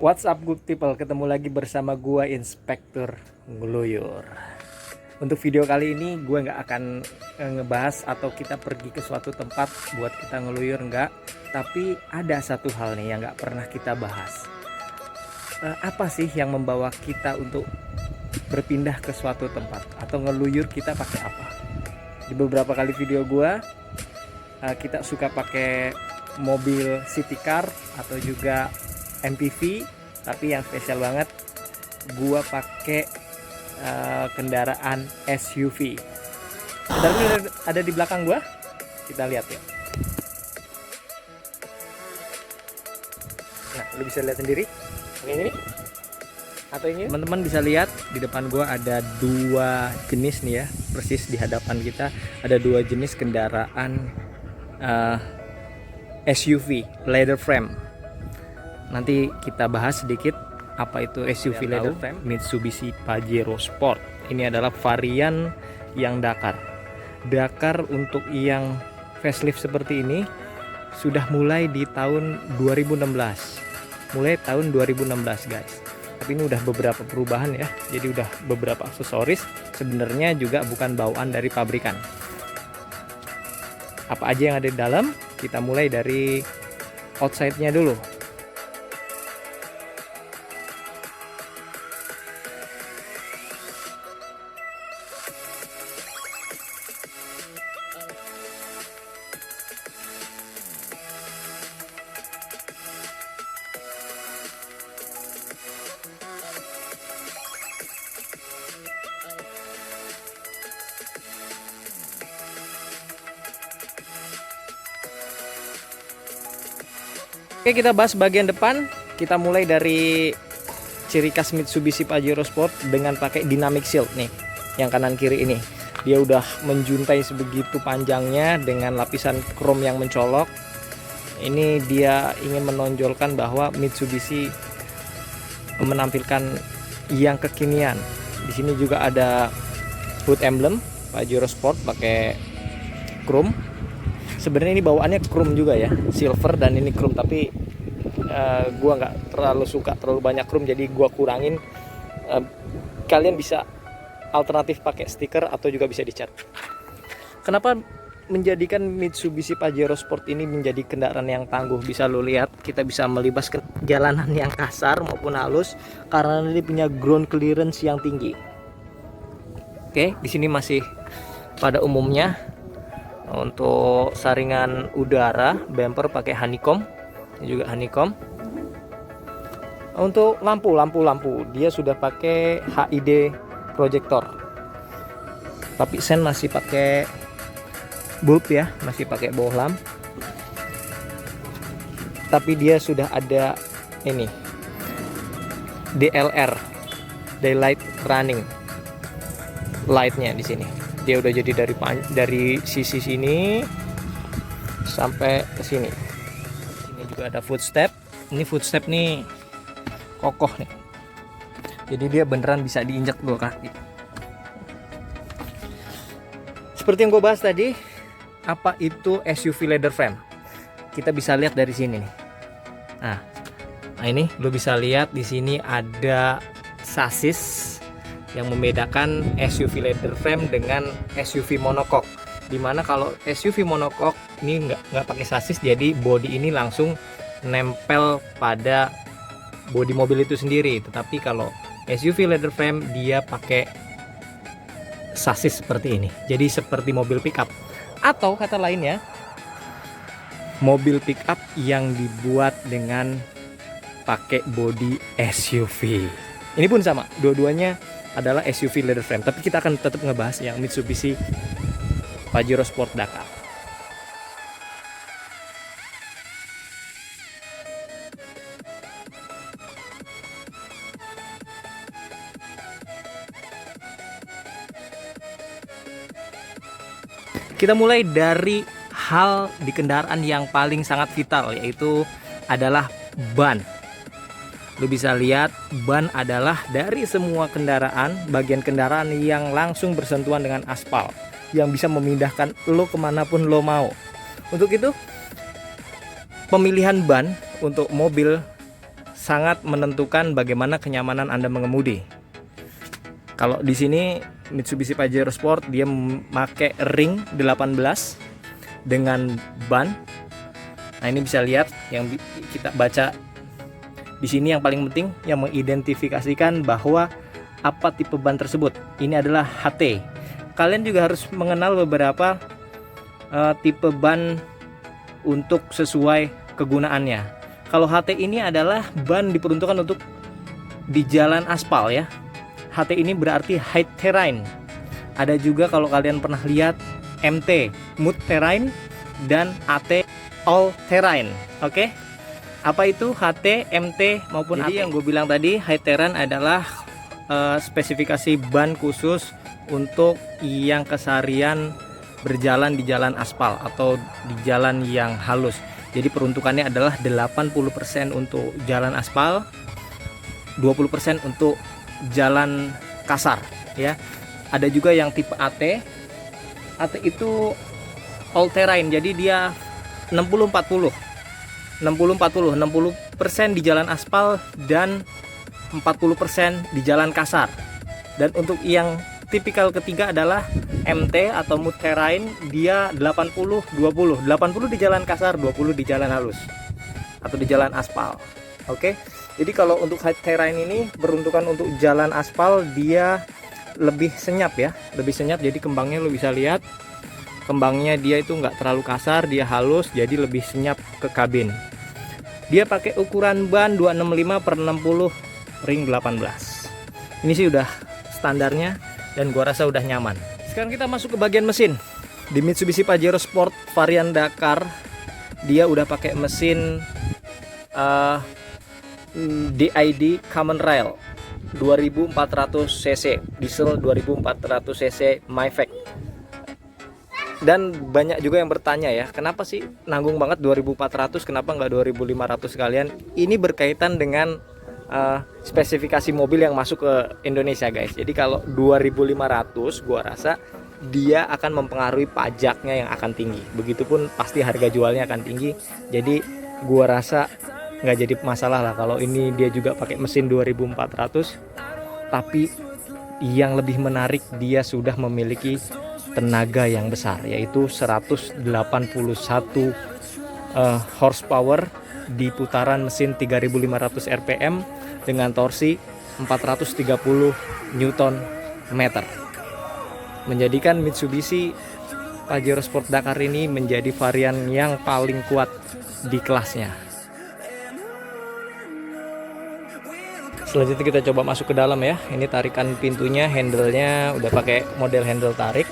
What's up good people, ketemu lagi bersama gua Inspektur Ngeluyur. Untuk video kali ini gue nggak akan ngebahas atau kita pergi ke suatu tempat buat kita ngeluyur, nggak. Tapi ada satu hal nih yang nggak pernah kita bahas. Apa sih yang membawa kita untuk berpindah ke suatu tempat atau ngeluyur, kita pakai apa? Di beberapa kali video gue, kita suka pakai mobil city car atau juga MPV, tapi yang spesial banget gua pakai kendaraan SUV. Kendaraan ada di belakang gua, kita lihat ya. Nah, lu bisa lihat sendiri ini atau ini, teman-teman bisa lihat di depan gua ada dua jenis nih ya, persis di hadapan kita ada dua jenis kendaraan SUV leather frame. Nanti kita bahas sedikit apa itu SUV leather frame. Mitsubishi Pajero Sport. Ini adalah varian yang Dakar. Dakar untuk yang facelift seperti ini sudah mulai di tahun 2016. Mulai tahun 2016 guys. Tapi ini udah beberapa perubahan ya. Jadi udah beberapa aksesoris. Sebenarnya juga bukan bawaan dari pabrikan. Apa aja yang ada di dalam? Kita mulai dari outside-nya dulu. Oke, kita bahas bagian depan. Kita mulai dari ciri khas Mitsubishi Pajero Sport dengan pakai dynamic shield nih, yang kanan kiri ini. Dia udah menjuntai sebegitu panjangnya dengan lapisan krom yang mencolok. Ini dia ingin menonjolkan bahwa Mitsubishi menampilkan yang kekinian. Di sini juga ada hood emblem Pajero Sport pakai krom. Sebenarnya ini bawaannya chrome juga ya, silver dan ini chrome, tapi gua nggak terlalu suka terlalu banyak chrome, jadi gua kurangin. Kalian bisa alternatif pakai stiker atau juga bisa dicat. Kenapa menjadikan Mitsubishi Pajero Sport ini menjadi kendaraan yang tangguh? Bisa lo lihat, kita bisa melibas ke jalanan yang kasar maupun halus karena ini punya ground clearance yang tinggi. Oke, di sini masih pada umumnya. Untuk saringan udara, bumper pakai honeycomb, ini juga honeycomb. Untuk lampu dia sudah pakai HID projector, tapi sen masih pakai bulb ya, masih pakai bohlam. Tapi dia sudah ada ini DLR, daylight running lightnya di sini. Dia udah jadi dari sisi sini sampai ke sini. Ini juga ada footstep. Ini footstep nih kokoh nih. Jadi dia beneran bisa diinjak dua kaki. Seperti yang gue bahas tadi, apa itu SUV leather frame? Kita bisa lihat dari sini nih. Nah ini lo bisa lihat di sini ada sasis yang membedakan SUV leather frame dengan SUV monocoque. Dimana kalau SUV monocoque ini nggak pakai sasis, jadi bodi ini langsung nempel pada bodi mobil itu sendiri. Tetapi kalau SUV leather frame dia pakai sasis seperti ini, jadi seperti mobil pickup, atau kata lainnya mobil pickup yang dibuat dengan pakai bodi SUV. Ini pun sama, dua-duanya adalah SUV leather frame, tapi kita akan tetap ngebahas yang Mitsubishi Pajero Sport Dakar. Kita mulai dari hal di kendaraan yang paling sangat vital, yaitu adalah ban. Lu bisa lihat ban adalah dari semua kendaraan, bagian kendaraan yang langsung bersentuhan dengan aspal, yang bisa memindahkan lo kemanapun lo mau. Untuk itu pemilihan ban untuk mobil sangat menentukan bagaimana kenyamanan Anda mengemudi. Kalau di sini Mitsubishi Pajero Sport dia memakai ring 18 dengan ban. Nah, ini bisa lihat yang kita baca di sini yang paling penting yang mengidentifikasikan bahwa apa tipe ban tersebut. Ini adalah HT. Kalian juga harus mengenal beberapa tipe ban untuk sesuai kegunaannya. Kalau HT ini adalah ban diperuntukkan untuk di jalan aspal ya. HT ini berarti high terrain. Ada juga kalau kalian pernah lihat MT, mud terrain, dan AT, all terrain. Oke? Apa itu HT, MT maupun AT? Jadi yang gue bilang tadi, high terrain adalah spesifikasi ban khusus untuk yang keseharian berjalan di jalan aspal atau di jalan yang halus. Jadi peruntukannya adalah 80% untuk jalan aspal, 20% untuk jalan kasar ya. Ada juga yang tipe AT. AT itu all terrain. Jadi dia 60-40. 60-40, 60% di jalan aspal dan 40% di jalan kasar. Dan untuk yang tipikal ketiga adalah MT atau mud terrain, dia 80-20. 80 di jalan kasar, 20 di jalan halus atau di jalan aspal. Oke. Jadi kalau untuk high terrain ini beruntukan untuk jalan aspal, dia lebih senyap ya, lebih senyap. Jadi kembangnya lo bisa lihat, kembangnya dia itu nggak terlalu kasar, dia halus, jadi lebih senyap ke kabin. Dia pakai ukuran ban 265/60 ring 18. Ini sih udah standarnya dan gua rasa udah nyaman. Sekarang kita masuk ke bagian mesin. Di Mitsubishi Pajero Sport varian Dakar, dia udah pakai mesin DID Common Rail 2400 cc, diesel 2400 cc Myfec. Dan banyak juga yang bertanya ya, kenapa sih nanggung banget 2400, kenapa nggak 2500 sekalian? Ini berkaitan dengan spesifikasi mobil yang masuk ke Indonesia guys. Jadi kalau 2500 gua rasa dia akan mempengaruhi pajaknya yang akan tinggi. Begitupun pasti harga jualnya akan tinggi. Jadi gua rasa nggak jadi masalah lah kalau ini dia juga pakai mesin 2400. Tapi yang lebih menarik, dia sudah memiliki tenaga yang besar, yaitu 181 horsepower di putaran mesin 3500 rpm dengan torsi 430 Newton meter, menjadikan Mitsubishi Pajero Sport Dakar ini menjadi varian yang paling kuat di kelasnya. Selanjutnya kita coba masuk ke dalam ya. Ini tarikan pintunya, handle-nya udah pakai model handle tarik.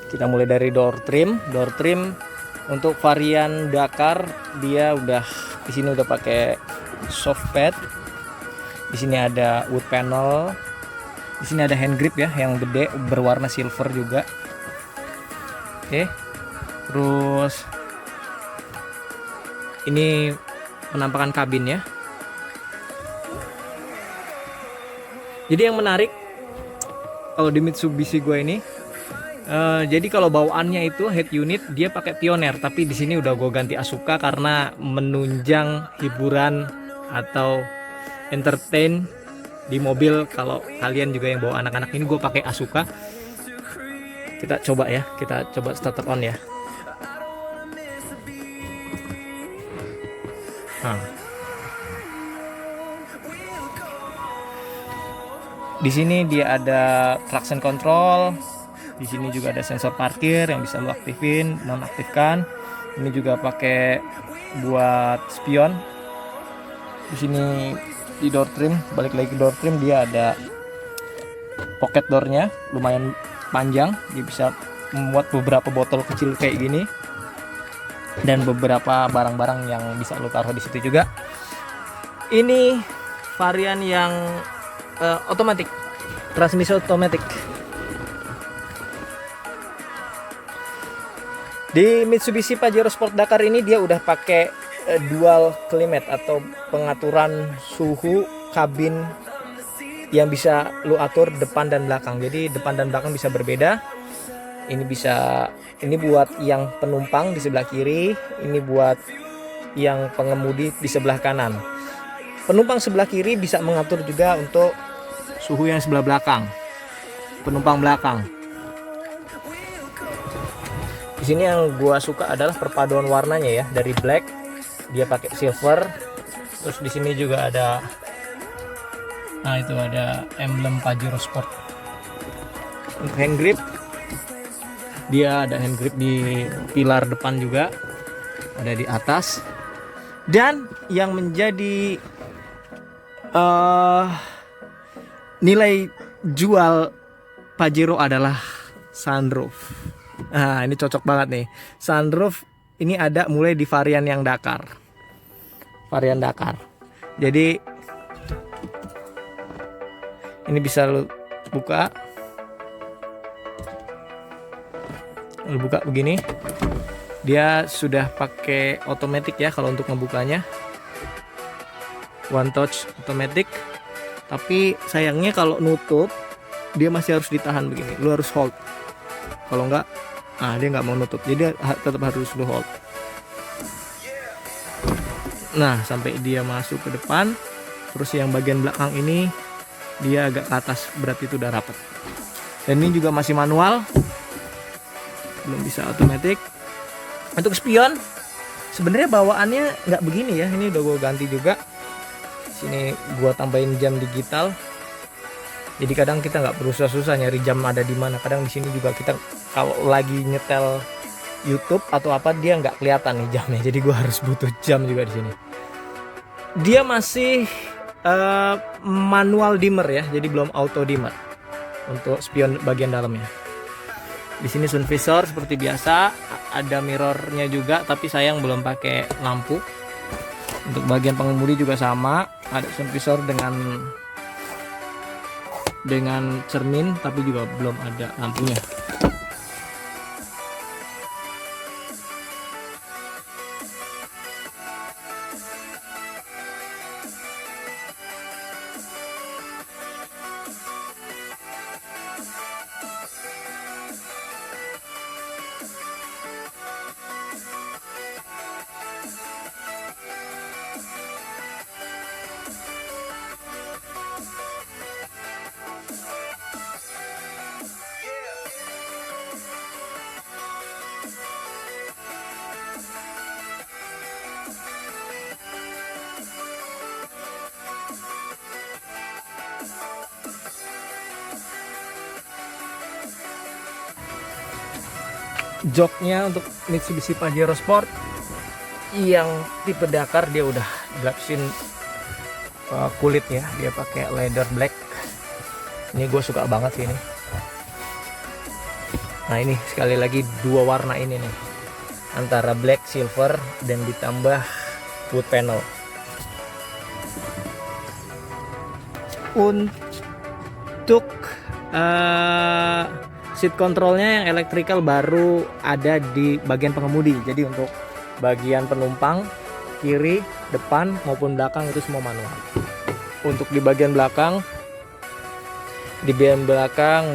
Kita mulai dari door trim. Door trim untuk varian Dakar dia udah di sini udah pakai soft pad. Di sini ada wood panel. Di sini ada hand grip ya yang gede berwarna silver juga. Oke. Terus ini penampakan kabin ya. Jadi yang menarik kalau di Mitsubishi gue ini, jadi kalau bawaannya itu head unit dia pakai Pioneer, tapi di sini udah gue ganti Asuka karena menunjang hiburan atau entertain di mobil. Kalau kalian juga yang bawa anak-anak ini, gue pakai Asuka. Kita coba ya, kita coba starter on ya. Di sini dia ada traction control. Di sini juga ada sensor parkir yang bisa lo aktifin, nonaktifkan. Ini juga pakai buat spion. Di sini di door trim, balik lagi ke door trim, dia ada pocket doornya lumayan panjang. Dia bisa memuat beberapa botol kecil kayak gini dan beberapa barang-barang yang bisa lo taruh di situ juga. Ini varian yang otomatis, transmisi otomatis. Di Mitsubishi Pajero Sport Dakar ini dia udah pakai dual climate atau pengaturan suhu kabin yang bisa lu atur depan dan belakang. Jadi depan dan belakang bisa berbeda. Ini buat yang penumpang di sebelah kiri, ini buat yang pengemudi di sebelah kanan. Penumpang sebelah kiri bisa mengatur juga untuk suhu yang sebelah belakang. Penumpang belakang. Di sini yang gua suka adalah perpaduan warnanya ya, dari black dia pakai silver. Terus di sini juga ada, nah itu ada emblem Pajero Sport. Untuk hand grip, dia ada hand grip di pilar depan juga, ada di atas. Dan yang menjadi nilai jual Pajero adalah sunroof. Nah, ini cocok banget nih. Sunroof ini ada mulai di varian yang Dakar. Varian Dakar. Jadi ini bisa lu buka. Lu buka begini. Dia sudah pakai otomatis ya kalau untuk ngebukanya. One touch automatic. Tapi sayangnya kalau nutup dia masih harus ditahan begini. Lu harus hold. Kalau enggak, dia nggak mau nutup. Jadi tetap harus lu hold. Nah, sampai dia masuk ke depan. Terus yang bagian belakang ini dia agak ke atas, berarti itu udah rapat. Dan ini juga masih manual. Belum bisa otomatis. Untuk spion sebenarnya bawaannya nggak begini ya. Ini udah gue ganti juga. Sini gua tambahin jam digital. Jadi kadang kita nggak perlu susah-susah nyari jam ada di mana. Kadang di sini juga kita kalau lagi nyetel YouTube atau apa dia nggak kelihatan nih jamnya. Jadi gua harus butuh jam juga di sini. Dia masih manual dimmer ya. Jadi belum auto dimmer untuk spion bagian dalamnya. Di sini sun visor seperti biasa. Ada mirrornya juga, tapi sayang belum pakai lampu. Untuk bagian pengemudi juga sama, ada sun visor dengan cermin, tapi juga belum ada lampunya. Joknya untuk Mitsubishi Pajero Sport yang tipe Dakar dia udah dilapisin kulit ya, dia pakai leather black. Ini gue suka banget sih ini. Nah ini sekali lagi dua warna ini nih, antara black silver dan ditambah wood panel. Untuk seat controlnya yang electrical baru ada di bagian pengemudi. Jadi untuk bagian penumpang kiri, depan maupun belakang itu semua manual. Untuk di bagian belakang,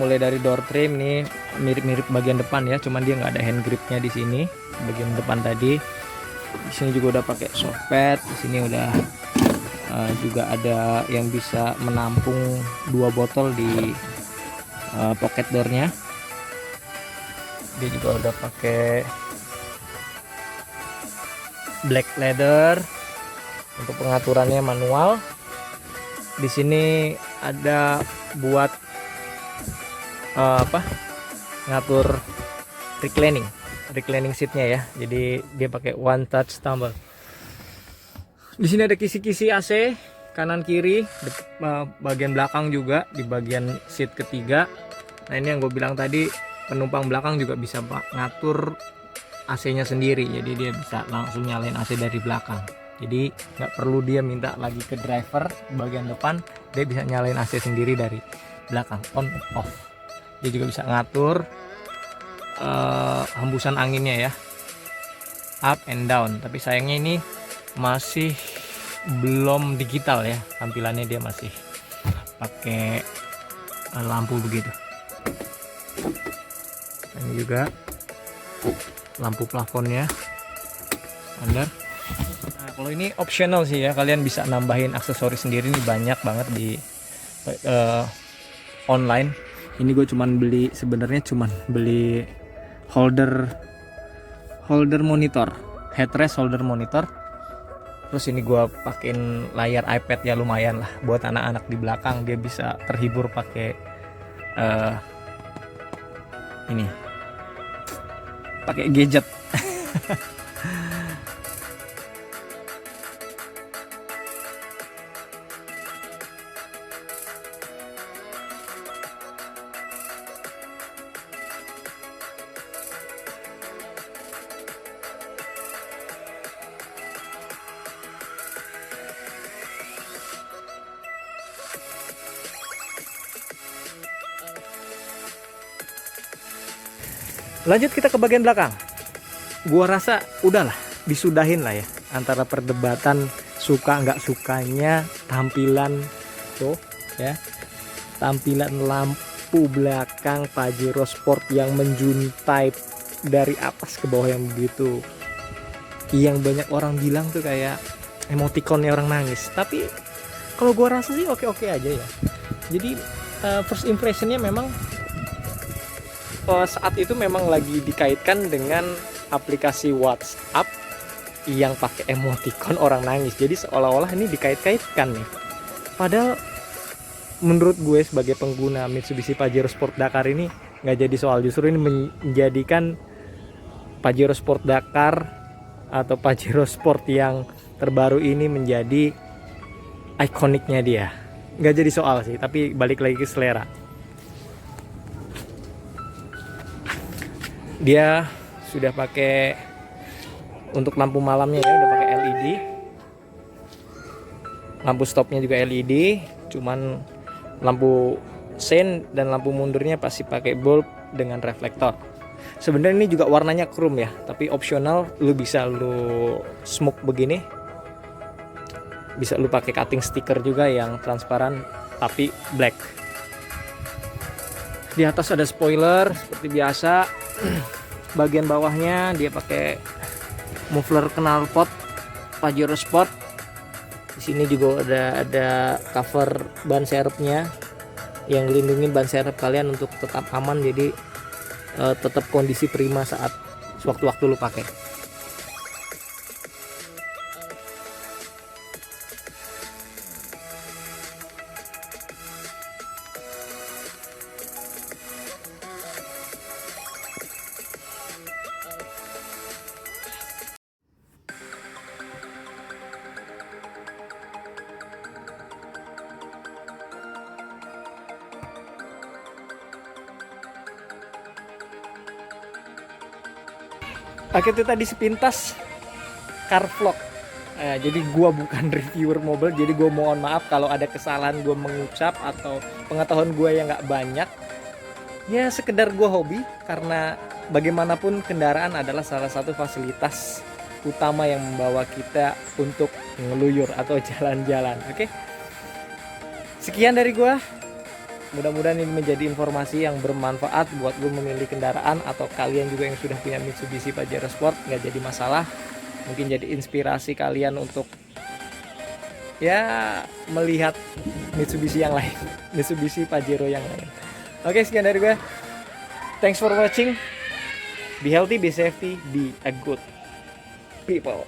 mulai dari door trim nih mirip-mirip bagian depan ya, cuman dia nggak ada hand gripnya di sini. Bagian depan tadi, di sini juga udah pakai soft pad. Di sini udah juga ada yang bisa menampung 2 botol di pocket doornya. Dia juga udah pakai black leather. Untuk pengaturannya manual. Di sini ada buat ngatur reclining seatnya ya. Jadi dia pakai one touch tumble. Di sini ada kisi-kisi AC kanan kiri, bagian belakang juga di bagian seat ketiga. Nah ini yang gue bilang tadi, penumpang belakang juga bisa ngatur AC-nya sendiri. Jadi dia bisa langsung nyalain AC dari belakang. Jadi nggak perlu dia minta lagi ke driver bagian depan, dia bisa nyalain AC sendiri dari belakang, on off. Dia juga bisa ngatur hembusan anginnya ya, up and down. Tapi sayangnya ini masih belum digital ya, tampilannya dia masih pakai lampu begitu. Ini juga lampu plafonnya standar. Nah, Kalau ini optional sih ya, kalian bisa nambahin aksesoris sendiri nih, banyak banget di online. Ini gue sebenarnya cuman beli holder monitor, headrest holder monitor. Terus ini gue pakein layar iPad ya, lumayan lah buat anak-anak di belakang, dia bisa terhibur pakai ini, pakai gadget. Lanjut kita ke bagian belakang. Gua rasa udahlah, disudahin lah ya antara perdebatan suka nggak sukanya tampilan tuh ya, tampilan lampu belakang Pajero Sport yang menjuntai dari atas ke bawah yang begitu, yang banyak orang bilang tuh kayak emotikonnya orang nangis. Tapi kalau gua rasa sih oke-oke aja ya. Jadi first impressionnya memang saat itu memang lagi dikaitkan dengan aplikasi WhatsApp yang pakai emoticon orang nangis. Jadi seolah-olah ini dikait-kaitkan nih. Padahal menurut gue sebagai pengguna Mitsubishi Pajero Sport Dakar ini nggak jadi soal. Justru ini menjadikan Pajero Sport Dakar atau Pajero Sport yang terbaru ini menjadi ikoniknya dia. Nggak jadi soal sih, tapi balik lagi ke selera. Dia sudah pakai untuk lampu malamnya ya, udah pakai LED. Lampu stopnya juga LED, cuman lampu sein dan lampu mundurnya pasti pakai bulb dengan reflektor. Sebenarnya ini juga warnanya chrome ya, tapi opsional, lu bisa lu smoke begini. Bisa lu pakai cutting stiker juga yang transparan tapi black. Di atas ada spoiler seperti biasa. Bagian bawahnya dia pakai muffler knalpot Pajero Sport. Di sini juga ada cover ban serepnya yang ngelindungin ban serep kalian untuk tetap aman, jadi tetap kondisi prima saat sewaktu-waktu lu pakai. Oke, itu tadi sepintas car vlog. Jadi gua bukan reviewer mobil, jadi gua mohon maaf kalau ada kesalahan gua mengucap atau pengetahuan gua yang nggak banyak. Ya sekedar gua hobi, karena bagaimanapun kendaraan adalah salah satu fasilitas utama yang membawa kita untuk ngeluyur atau jalan-jalan. Oke, sekian dari gua. Mudah-mudahan ini menjadi informasi yang bermanfaat buat gue memilih kendaraan, atau kalian juga yang sudah punya Mitsubishi Pajero Sport, nggak jadi masalah. Mungkin jadi inspirasi kalian untuk ya melihat Mitsubishi yang lain, Mitsubishi Pajero yang lain. Oke, sekian dari gue. Thanks for watching. Be healthy, be safety, be a good people.